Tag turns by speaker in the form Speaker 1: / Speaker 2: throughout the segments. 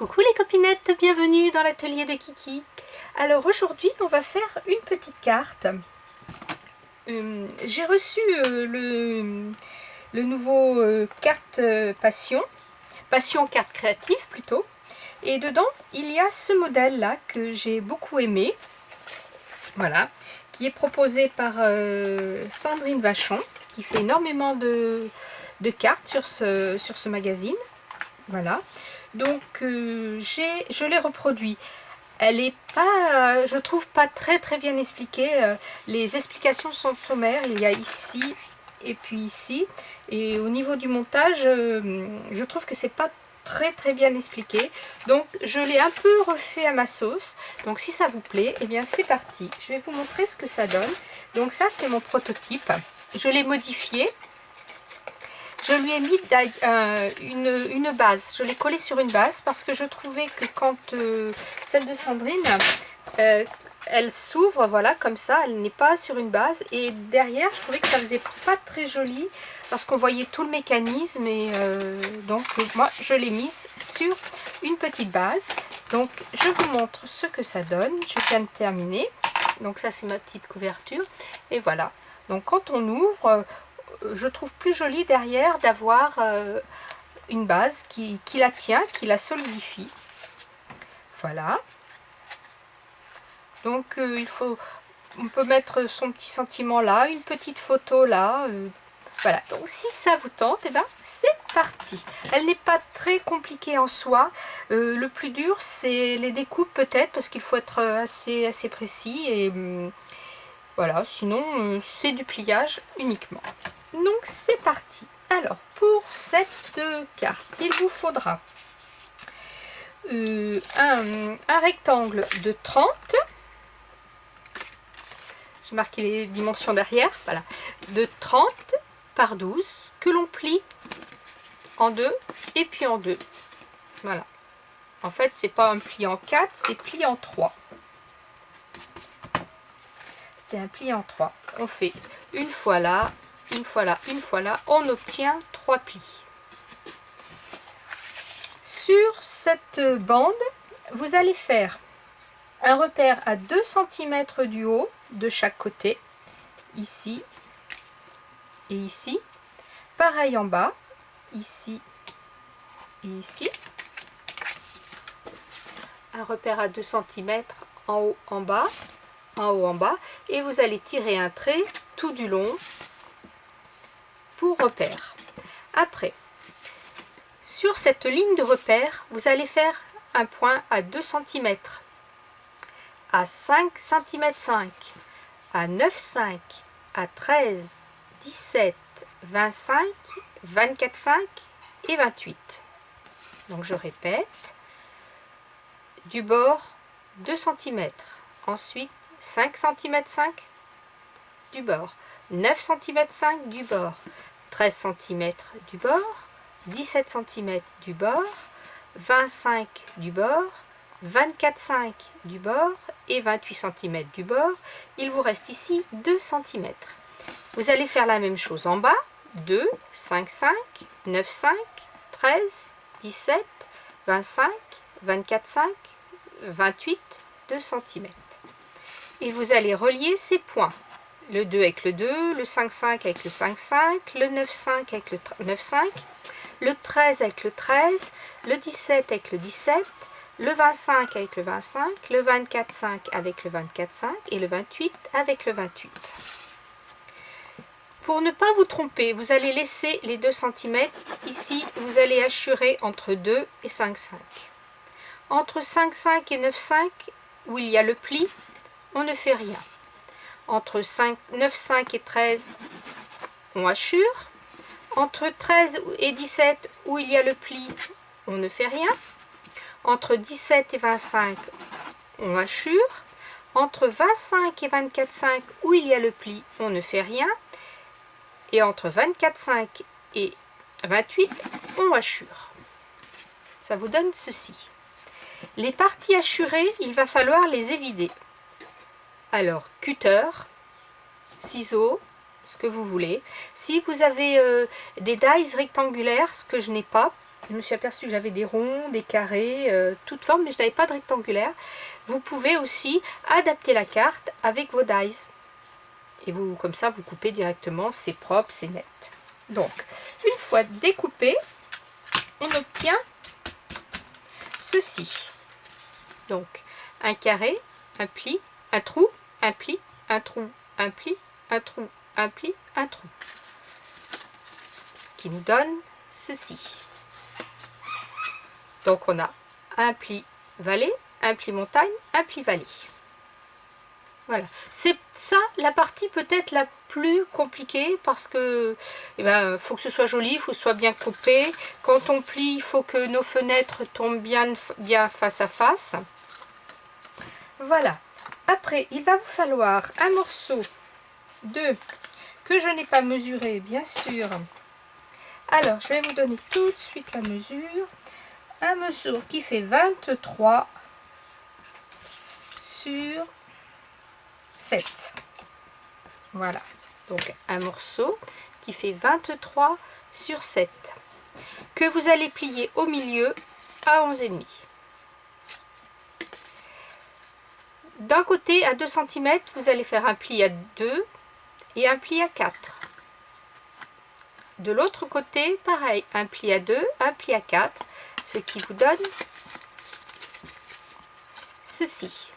Speaker 1: Coucou les copinettes, bienvenue dans l'atelier de Kiki. Alors aujourd'hui on va faire une petite carte. J'ai reçu le nouveau carte Passion carte créative plutôt. Et dedans il y a ce modèle là que j'ai beaucoup aimé. Voilà, qui est proposé par Sandrine Vachon, qui fait énormément de cartes sur ce magazine. Voilà, donc je l'ai reproduit. Elle est pas, je trouve pas très bien expliquée. Les explications sont sommaires. Il y a ici et puis ici. Et au niveau du montage, je trouve que c'est pas très bien expliqué. Donc je l'ai un peu refait à ma sauce. Donc si ça vous plaît, eh bien c'est parti. Je vais vous montrer ce que ça donne. Donc ça c'est mon prototype. Je l'ai modifié. Je lui ai mis une base, je l'ai collé sur une base parce que je trouvais que quand celle de Sandrine, elle s'ouvre, voilà, comme ça, elle n'est pas sur une base. Et derrière, je trouvais que ça faisait pas très joli parce qu'on voyait tout le mécanisme. Et donc, moi, je l'ai mise sur une petite base. Donc, je vous montre ce que ça donne. Je viens de terminer. Donc, ça, c'est ma petite couverture. Et voilà. Donc, quand on ouvre... je trouve plus joli derrière d'avoir une base qui la tient, qui la solidifie. Voilà. Donc on peut mettre son petit sentiment là, une petite photo là. Voilà. Donc si ça vous tente, eh ben, c'est parti. Elle n'est pas très compliquée en soi. Le plus dur, c'est les découpes peut-être, parce qu'il faut être assez précis. Et voilà, sinon c'est du pliage uniquement. Donc c'est parti. Alors pour cette carte, il vous faudra un rectangle de 30. J'ai marqué les dimensions derrière. Voilà, de 30 par 12 que l'on plie en deux et puis en deux. Voilà. En fait, c'est pas un pli en 4, c'est pli en 3. C'est un pli en 3. On fait une fois là. Une fois là, une fois là, on obtient 3 plis. Sur cette bande, vous allez faire un repère à 2 cm du haut de chaque côté, ici et ici. Pareil en bas, ici et ici. Un repère à 2 cm en haut, en bas, en haut, en bas. Et vous allez tirer un trait tout du long pour repère. Après, sur cette ligne de repère, vous allez faire un point à 2 cm, à 5 cm 5, à 9,5, à 13, 17, 25, 24,5 et 28. Donc je répète, du bord 2 cm, ensuite 5 cm 5 du bord, 9 cm 5 du bord, 13 cm du bord, 17 cm du bord, 25 du bord, 24,5 du bord et 28 cm du bord. Il vous reste ici 2 cm. Vous allez faire la même chose en bas, 2, 5, 5, 9, 5, 13, 17, 25, 24, 5, 28, 2 cm. Et vous allez relier ces points. Le 2 avec le 2, le 5,5 avec le 5,5, le 9,5 avec le 9,5, le 13 avec le 13, le 17 avec le 17, le 25 avec le 25, le 24,5 avec le 24,5 et le 28 avec le 28. Pour ne pas vous tromper, vous allez laisser les 2 cm. Ici, vous allez hachurer entre 2 et 5,5. Entre 5,5 et 9,5, où il y a le pli, on ne fait rien. Entre 9,5 et 13, on hachure. Entre 13 et 17, où il y a le pli, on ne fait rien. Entre 17 et 25, on hachure. Entre 25 et 24,5, où il y a le pli, on ne fait rien. Et entre 24,5 et 28, on hachure. Ça vous donne ceci. Les parties hachurées, il va falloir les évider. Alors, cutter, ciseaux, ce que vous voulez. Si vous avez des dies rectangulaires, ce que je n'ai pas, Je me suis aperçue que j'avais des ronds, des carrés, toutes formes, mais je n'avais pas de rectangulaire. Vous pouvez aussi adapter la carte avec vos dies. Et vous, comme ça, vous coupez directement, c'est propre, c'est net. Donc, une fois découpé, on obtient ceci. Donc, un carré, un pli, un trou, un pli, un trou, un pli, un trou, un pli, un trou. Ce qui nous donne ceci. Donc, on a un pli vallée, un pli montagne, un pli vallée. Voilà, c'est ça la partie peut-être la plus compliquée parce que faut que ce soit joli, il faut que ce soit bien coupé. Quand on plie, il faut que nos fenêtres tombent bien face à face. Voilà. Après, il va vous falloir un morceau que je n'ai pas mesuré, bien sûr. Alors, je vais vous donner tout de suite la mesure. Un morceau qui fait 23 sur 7. Voilà, donc un morceau qui fait 23 sur 7 que vous allez plier au milieu à 11,5. D'un côté à 2 cm, vous allez faire un pli à 2 et un pli à 4. De l'autre côté, pareil, un pli à 2, un pli à 4, ce qui vous donne ceci.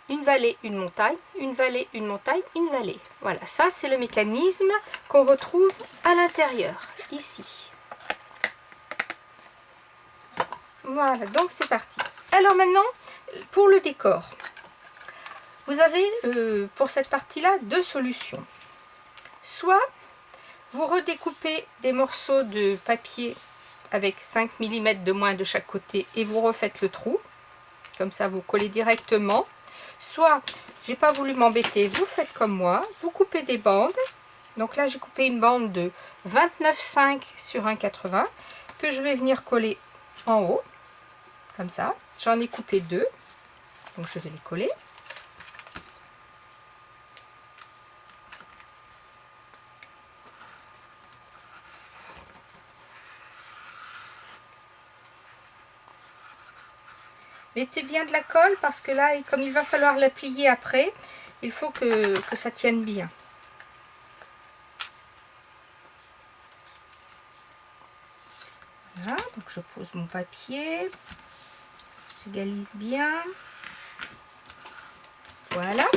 Speaker 1: Une vallée, une montagne, une vallée, une montagne, une vallée. Voilà, ça c'est le mécanisme qu'on retrouve à l'intérieur, ici. Voilà, donc c'est parti. Alors maintenant, pour le décor. Vous avez, pour cette partie-là, deux solutions. Soit vous redécoupez des morceaux de papier avec 5 mm de moins de chaque côté et vous refaites le trou. Comme ça, vous collez directement. Soit, j'ai pas voulu m'embêter, vous faites comme moi, vous coupez des bandes. Donc là, j'ai coupé une bande de 29,5 sur 1,80 que je vais venir coller en haut, comme ça. J'en ai coupé deux, donc je vais les coller. Mettez bien de la colle parce que là, comme il va falloir la plier après, il faut que ça tienne bien. Voilà, donc je pose mon papier, j'égalise bien. Voilà.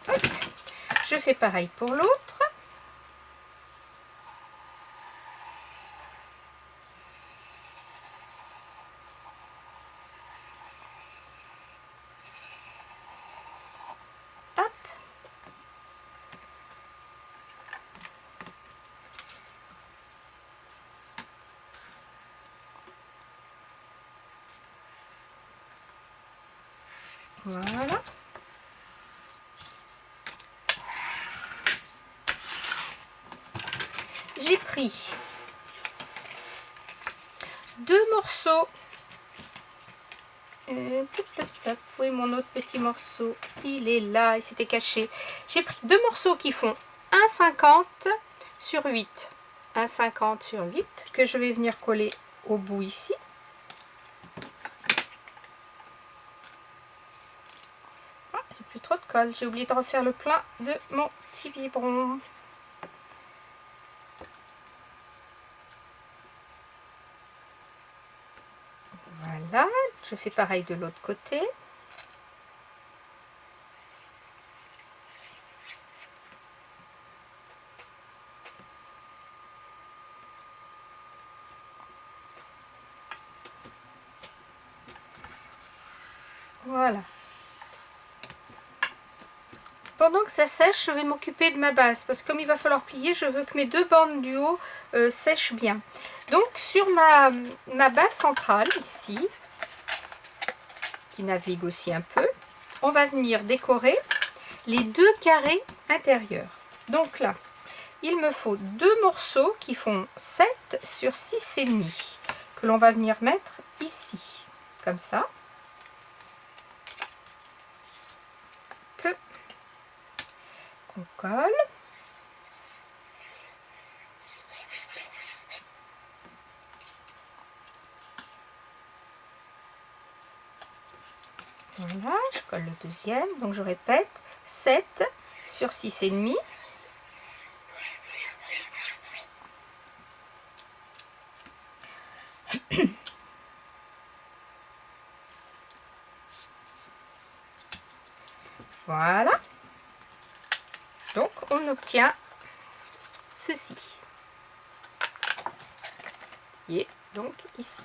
Speaker 1: Hop. Je fais pareil pour l'autre. Hop. Voilà. J'ai pris deux morceaux. Oui, mon autre petit morceau, il est là, il s'était caché. J'ai pris deux morceaux qui font 1,50 sur 8. 1,50 sur 8 que je vais venir coller au bout ici. Ah, j'ai plus trop de colle, j'ai oublié de refaire le plein de mon petit biberon. Voilà, je fais pareil de l'autre côté. Voilà. Pendant que ça sèche, je vais m'occuper de ma base parce que comme il va falloir plier, je veux que mes deux bandes du haut sèchent bien. Donc sur ma base centrale ici, qui navigue aussi un peu, on va venir décorer les deux carrés intérieurs. Donc là, il me faut deux morceaux qui font 7 sur 6,5 que l'on va venir mettre ici, comme ça. Hop. Qu'on colle. Voilà, je colle le deuxième. Donc je répète, 7 sur 6,5. Voilà. Donc on obtient ceci. Qui est donc ici.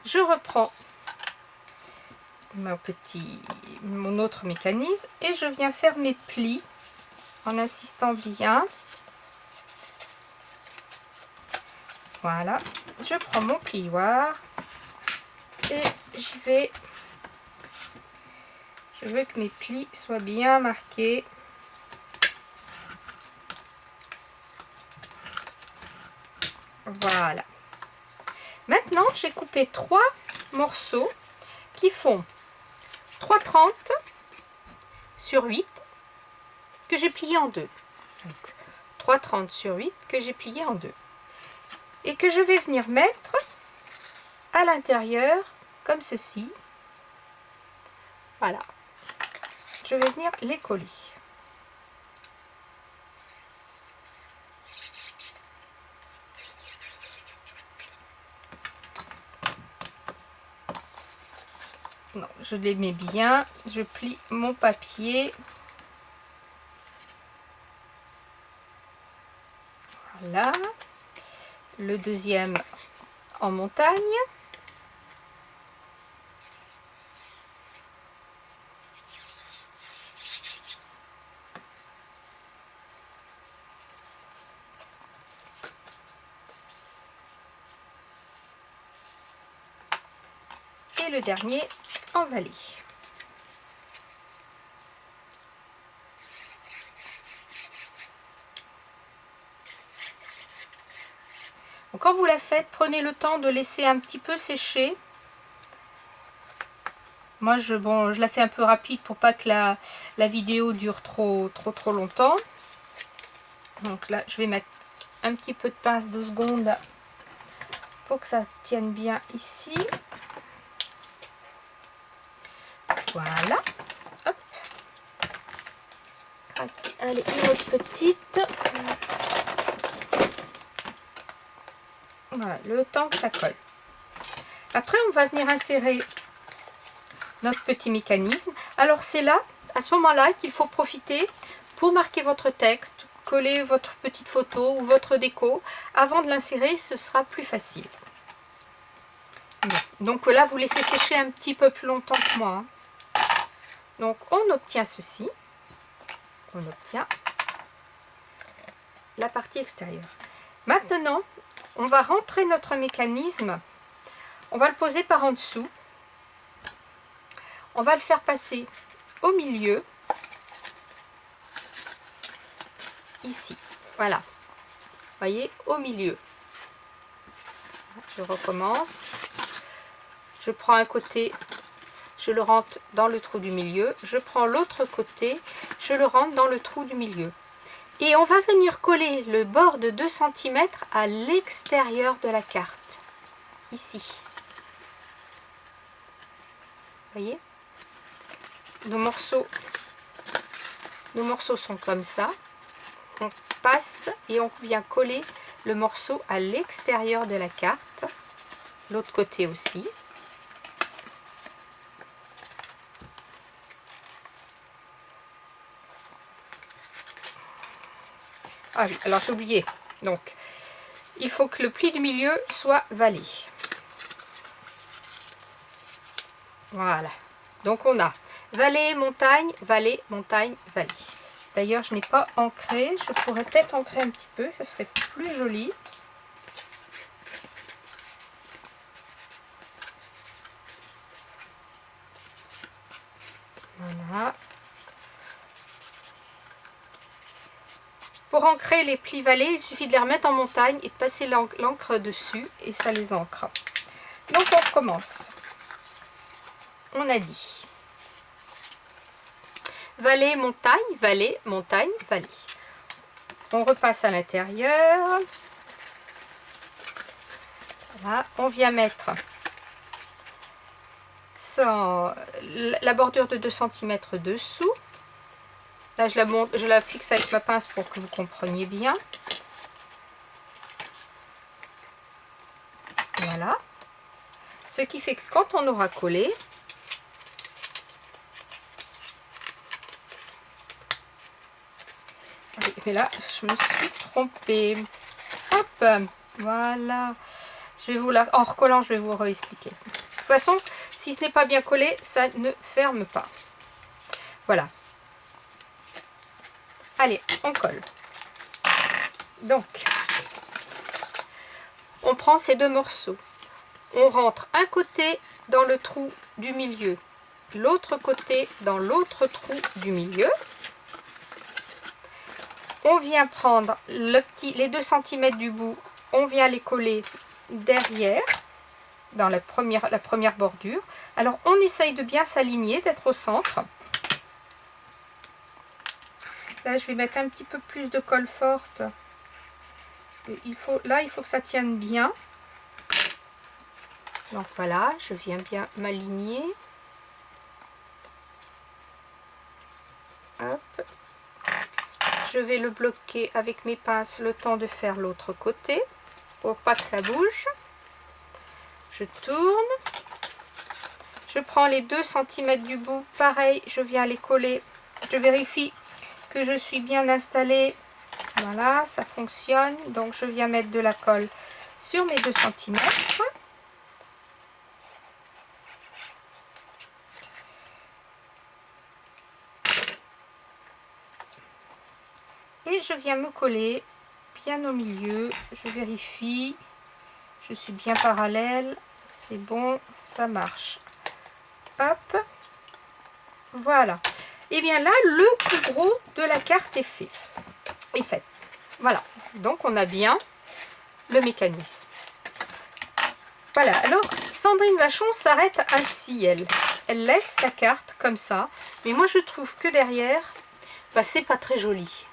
Speaker 1: Je reprends mon autre mécanisme et je viens faire mes plis en insistant bien. Voilà, je prends mon plioir et j'y vais. Je veux que mes plis soient bien marqués. Voilà. Maintenant, j'ai coupé 3 morceaux qui font 3,30 sur 8 que j'ai plié en deux. 3,30 sur 8 que j'ai plié en deux. Et que je vais venir mettre à l'intérieur comme ceci. Voilà. Je vais venir les coller. Non, je les mets bien. Je plie mon papier. Voilà. Le deuxième en montagne. Et le dernier en vallée. Donc, quand vous la faites, prenez le temps de laisser un petit peu sécher. Moi, je la fais un peu rapide pour pas que la vidéo dure trop longtemps. Donc là, je vais mettre un petit peu de pince 2 secondes pour que ça tienne bien ici. Voilà. Hop. Allez, une autre petite. Voilà, le temps que ça colle. Après, on va venir insérer notre petit mécanisme. Alors, c'est là, à ce moment-là, qu'il faut profiter pour marquer votre texte, coller votre petite photo ou votre déco. Avant de l'insérer, ce sera plus facile. Donc là, vous laissez sécher un petit peu plus longtemps que moi. Donc, on obtient ceci. On obtient la partie extérieure. Maintenant, on va rentrer notre mécanisme. On va le poser par en dessous. On va le faire passer au milieu. Ici. Voilà. Vous voyez, au milieu. Je recommence. Je prends un côté, je le rentre dans le trou du milieu. Je prends l'autre côté, je le rentre dans le trou du milieu. Et on va venir coller le bord de 2 cm à l'extérieur de la carte. Ici. Vous voyez? Nos morceaux sont comme ça. On passe et on vient coller le morceau à l'extérieur de la carte. L'autre côté aussi. Ah oui, alors j'ai oublié. Donc, il faut que le pli du milieu soit vallée. Voilà. Donc on a vallée, montagne, vallée, montagne, vallée. D'ailleurs, je n'ai pas ancré. Je pourrais peut-être ancrer un petit peu. Ce serait plus joli. Voilà. Pour ancrer les plis vallés, il suffit de les remettre en montagne et de passer l'encre dessus et ça les ancre. Donc on recommence. On a dit vallée, montagne, vallée, montagne, vallée. On repasse à l'intérieur. Voilà, on vient mettre fixe la bordure de 2 cm dessous. Là, je la fixe avec ma pince pour que vous compreniez bien. Voilà. Ce qui fait que quand on aura collé, mais là, je me suis trompée. Hop, voilà. Je vais vous la, en recollant, je vais vous réexpliquer. De toute façon, si ce n'est pas bien collé, ça ne ferme pas. Voilà. Allez, on colle. Donc, on prend ces deux morceaux. On rentre un côté dans le trou du milieu, l'autre côté dans l'autre trou du milieu. On vient prendre les 2 cm du bout, on vient les coller derrière, dans la première bordure. Alors, on essaye de bien s'aligner, d'être au centre. Là, je vais mettre un petit peu plus de colle forte. Parce que il faut que ça tienne bien. Donc voilà, je viens bien m'aligner. Hop. Je vais le bloquer avec mes pinces le temps de faire l'autre côté. Pour pas que ça bouge. Je tourne. Je prends les 2 cm du bout. Pareil, je viens les coller. Je vérifie que je suis bien installée. Voilà, ça fonctionne. Donc je viens mettre de la colle sur mes 2 cm. Et je viens me coller bien au milieu. Je vérifie. Je suis bien parallèle. C'est bon, ça marche. Hop. Voilà. Et bien là, le plus gros de la carte est fait. Voilà. Donc on a bien le mécanisme. Voilà. Alors, Sandrine Vachon s'arrête ainsi, elle. Elle laisse sa carte comme ça. Mais moi, je trouve que derrière, bah, c'est pas très joli.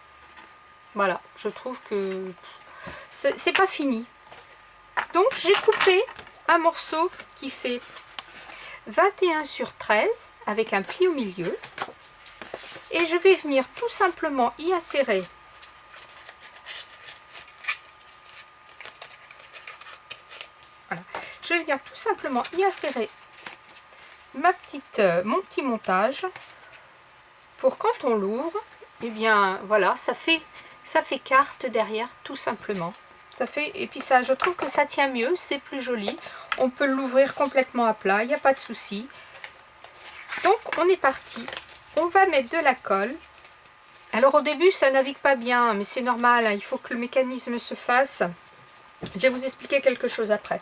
Speaker 1: Voilà. Je trouve que c'est pas fini. Donc, j'ai coupé un morceau qui fait 21 sur 13 avec un pli au milieu. Et je vais venir tout simplement y insérer voilà. Je vais venir tout simplement y insérer mon petit montage pour quand on l'ouvre, et bien voilà, ça fait carte derrière tout simplement. Ça fait, et puis ça, je trouve que ça tient mieux, c'est plus joli. On peut l'ouvrir complètement à plat, il n'y a pas de souci. Donc on est parti. On va mettre de la colle. Alors au début ça navigue pas bien, mais c'est normal, hein, il faut que le mécanisme se fasse. Je vais vous expliquer quelque chose après.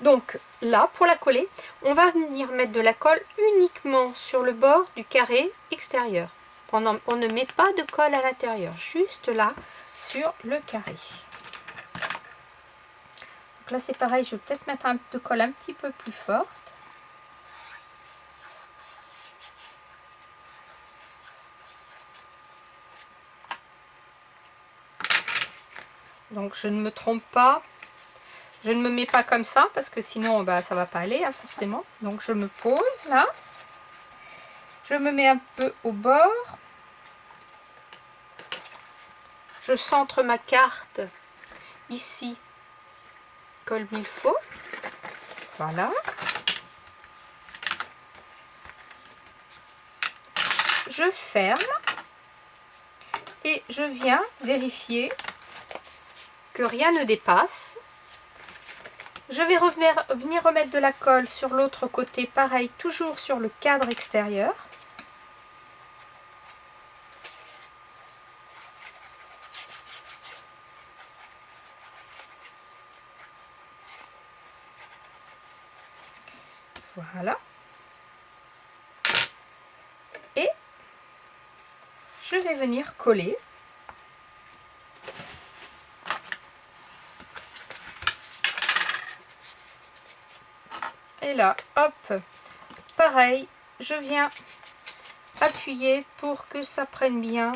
Speaker 1: Donc là, pour la coller, on va venir mettre de la colle uniquement sur le bord du carré extérieur. On ne met pas de colle à l'intérieur, juste là sur le carré. Donc là c'est pareil, je vais peut-être mettre un peu de colle un petit peu plus forte. Donc je ne me trompe pas, je ne me mets pas comme ça parce que sinon bah, ça va pas aller hein, forcément. Donc je me pose là, je me mets un peu au bord, je centre ma carte ici comme il faut, voilà. Je ferme et je viens vérifier que rien ne dépasse. Je vais venir remettre de la colle sur l'autre côté, pareil, toujours sur le cadre extérieur. Voilà. Et je vais venir coller. Et là, hop, pareil, je viens appuyer pour que ça prenne bien.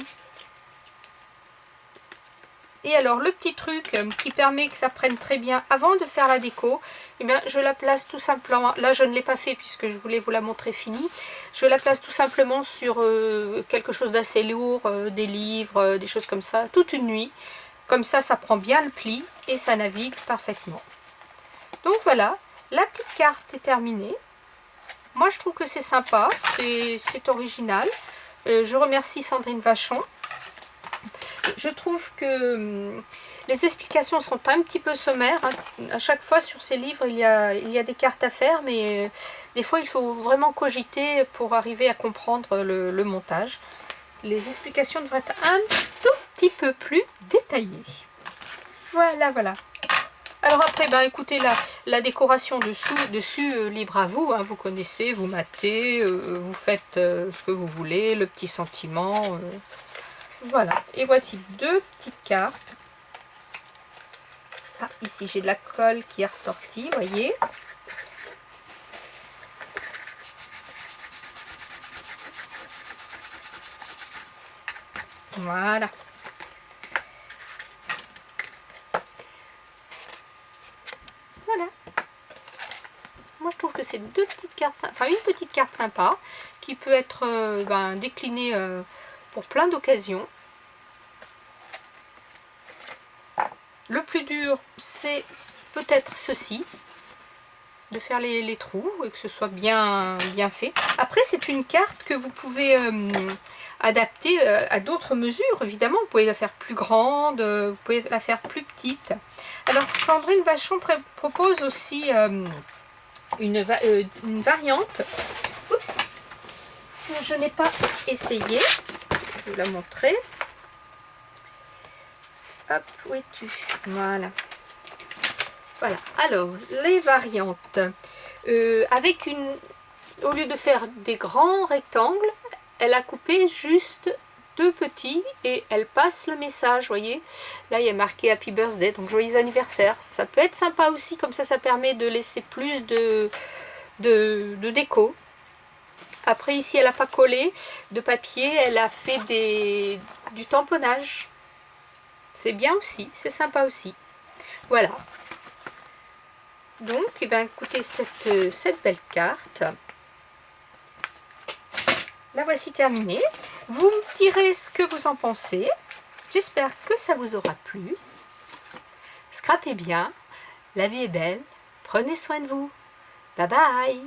Speaker 1: Et alors le petit truc qui permet que ça prenne très bien avant de faire la déco, eh bien, je la place tout simplement, là je ne l'ai pas fait puisque je voulais vous la montrer finie, je la place tout simplement sur quelque chose d'assez lourd, des livres, des choses comme ça, toute une nuit. Comme ça prend bien le pli et ça navigue parfaitement. Donc voilà, la petite carte est terminée. Moi je trouve que c'est sympa, c'est original. Je remercie Sandrine Vachon. Je trouve que les explications sont un petit peu sommaires. Hein. À chaque fois sur ces livres, il y a des cartes à faire, mais des fois il faut vraiment cogiter pour arriver à comprendre le montage. Les explications devraient être un tout petit peu plus détaillées. Voilà, voilà. Alors après, ben, écoutez, la décoration dessus, libre à vous. Hein. Vous connaissez, vous matez, vous faites ce que vous voulez, le petit sentiment. Voilà. Et voici deux petites cartes. Ah, ici, j'ai de la colle qui est ressortie, voyez. Voilà. Voilà. Moi, je trouve que c'est deux petites cartes, enfin une petite carte sympa qui peut être déclinée pour plein d'occasions. Le plus dur, c'est peut-être ceci, de faire les trous et que ce soit bien fait. Après, c'est une carte que vous pouvez adapter à d'autres mesures, évidemment. Vous pouvez la faire plus grande, vous pouvez la faire plus petite. Alors, Sandrine Vachon propose aussi une variante. Oups, je n'ai pas essayé. Je vais vous la montrer. Hop, où es-tu? Voilà. Voilà. Alors, les variantes. Avec au lieu de faire des grands rectangles, elle a coupé juste deux petits et elle passe le message, voyez. Là, il y a marqué Happy Birthday, donc joyeux anniversaire. Ça peut être sympa aussi, comme ça permet de laisser plus de déco. Après, ici, elle n'a pas collé de papier, elle a fait du tamponnage. C'est bien aussi, c'est sympa aussi. Voilà. Donc, eh bien, écoutez, cette belle carte, la voici terminée. Vous me direz ce que vous en pensez. J'espère que ça vous aura plu. Scrapez bien. La vie est belle. Prenez soin de vous. Bye bye.